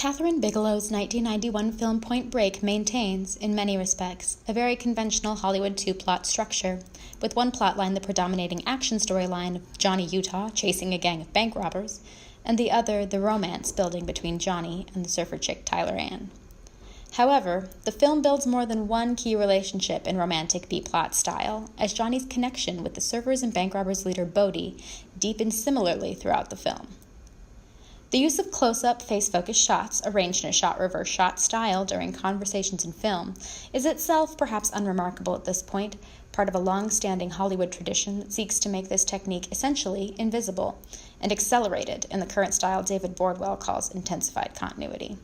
Kathryn Bigelow's 1991 film Point Break maintains, in many respects, a very conventional Hollywood two-plot structure, with one plotline the predominating action storyline of Johnny Utah chasing a gang of bank robbers, and the other the romance building between Johnny and the surfer chick Tyler Ann. However, the film builds more than one key relationship in romantic B-plot style, as Johnny's connection with the surfers and bank robbers leader Bodie deepens similarly throughout the film. The use of close-up, face-focused shots, arranged in a shot-reverse shot style during conversations in film, is itself perhaps unremarkable at this point, part of a long-standing Hollywood tradition that seeks to make this technique essentially invisible, and accelerated in the current style David Bordwell calls intensified continuity.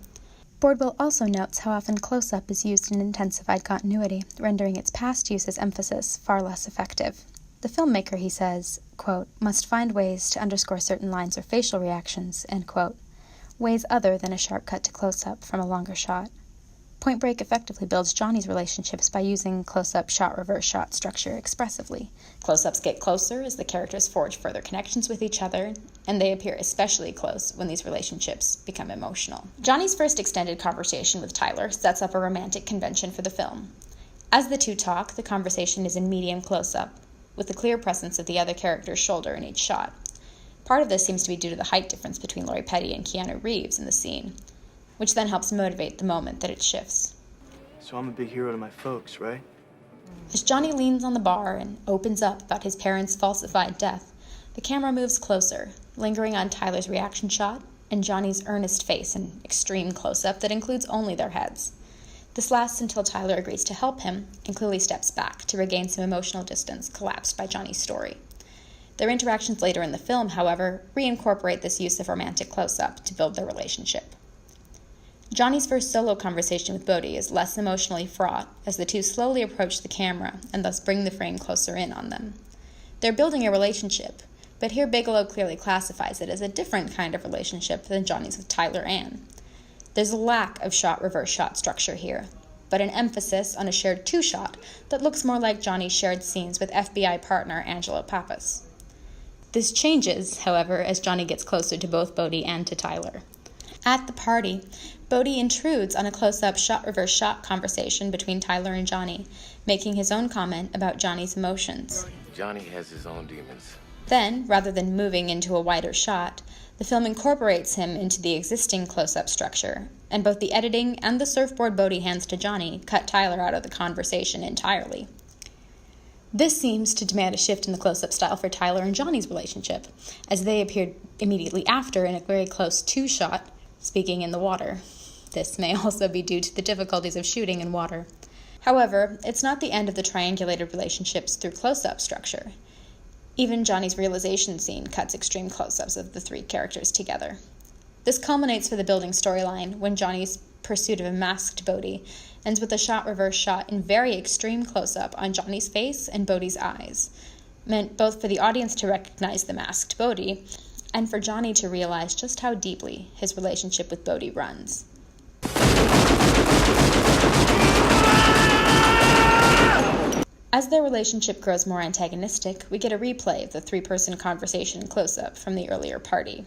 Bordwell also notes how often close-up is used in intensified continuity, rendering its past use's emphasis far less effective. The filmmaker, he says, quote, must find ways to underscore certain lines or facial reactions, end quote, ways other than a sharp cut to close-up from a longer shot. Point Break effectively builds Johnny's relationships by using close-up shot-reverse shot structure expressively. Close-ups get closer as the characters forge further connections with each other, and they appear especially close when these relationships become emotional. Johnny's first extended conversation with Tyler sets up a romantic convention for the film. As the two talk, the conversation is in medium close-up, with the clear presence of the other character's shoulder in each shot. Part of this seems to be due to the height difference between Lori Petty and Keanu Reeves in the scene, which then helps motivate the moment that it shifts. So I'm a big hero to my folks, right? As Johnny leans on the bar and opens up about his parents' falsified death, the camera moves closer, lingering on Tyler's reaction shot and Johnny's earnest face in extreme close-up that includes only their heads. This lasts until Tyler agrees to help him and clearly steps back to regain some emotional distance collapsed by Johnny's story. Their interactions later in the film, however, reincorporate this use of romantic close-up to build their relationship. Johnny's first solo conversation with Bodie is less emotionally fraught as the two slowly approach the camera and thus bring the frame closer in on them. They're building a relationship, but here Bigelow clearly classifies it as a different kind of relationship than Johnny's with Tyler Ann. There's a lack of shot-reverse shot structure here, but an emphasis on a shared two-shot that looks more like Johnny's shared scenes with FBI partner Angelo Pappas. This changes, however, as Johnny gets closer to both Bodie and to Tyler. At the party, Bodie intrudes on a close-up shot-reverse shot conversation between Tyler and Johnny, making his own comment about Johnny's emotions. Johnny has his own demons. Then, rather than moving into a wider shot, the film incorporates him into the existing close-up structure, and both the editing and the surfboard Bodie hands to Johnny cut Tyler out of the conversation entirely. This seems to demand a shift in the close-up style for Tyler and Johnny's relationship, as they appeared immediately after in a very close two-shot, speaking in the water. This may also be due to the difficulties of shooting in water. However, it's not the end of the triangulated relationships through close-up structure. Even Johnny's realization scene cuts extreme close-ups of the three characters together. This culminates for the building storyline when Johnny's pursuit of a masked Bodie ends with a shot-reverse shot in very extreme close-up on Johnny's face and Bodie's eyes, meant both for the audience to recognize the masked Bodie and for Johnny to realize just how deeply his relationship with Bodie runs. As their relationship grows more antagonistic, we get a replay of the three-person conversation close-up from the earlier party.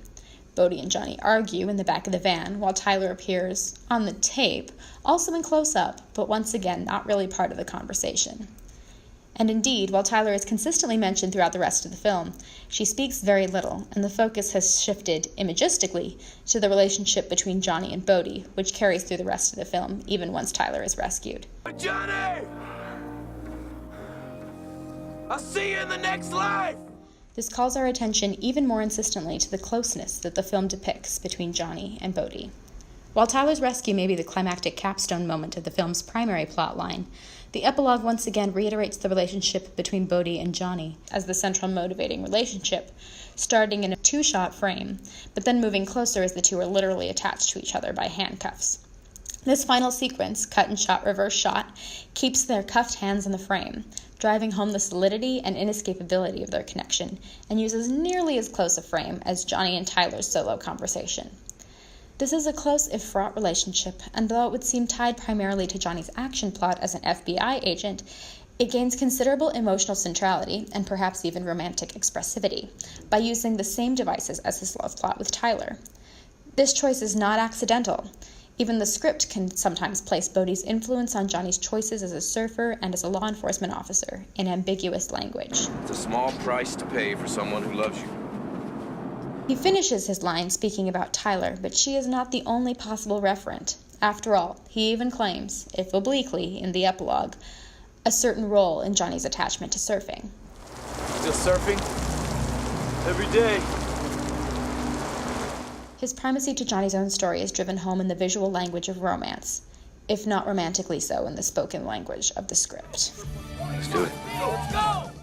Bodie and Johnny argue in the back of the van, while Tyler appears on the tape, also in close-up, but once again not really part of the conversation. And indeed, while Tyler is consistently mentioned throughout the rest of the film, she speaks very little, and the focus has shifted imagistically to the relationship between Johnny and Bodie, which carries through the rest of the film, even once Tyler is rescued. Johnny! I'll see you in the next life! This calls our attention even more insistently to the closeness that the film depicts between Johnny and Bodie. While Tyler's rescue may be the climactic capstone moment of the film's primary plot line, the epilogue once again reiterates the relationship between Bodie and Johnny as the central motivating relationship, starting in a two-shot frame, but then moving closer as the two are literally attached to each other by handcuffs. This final sequence, cut in shot-reverse shot, keeps their cuffed hands in the frame, driving home the solidity and inescapability of their connection, and uses nearly as close a frame as Johnny and Tyler's solo conversation. This is a close if fraught relationship, and though it would seem tied primarily to Johnny's action plot as an FBI agent, it gains considerable emotional centrality and perhaps even romantic expressivity by using the same devices as his love plot with Tyler. This choice is not accidental. Even the script can sometimes place Bodhi's influence on Johnny's choices as a surfer and as a law enforcement officer in ambiguous language. It's a small price to pay for someone who loves you. He finishes his line speaking about Tyler, but she is not the only possible referent. After all, he even claims, if obliquely in the epilogue, a certain role in Johnny's attachment to surfing. Still surfing? Every day. His primacy to Johnny's own story is driven home in the visual language of romance, if not romantically so in the spoken language of the script. Let's do it. Let's go!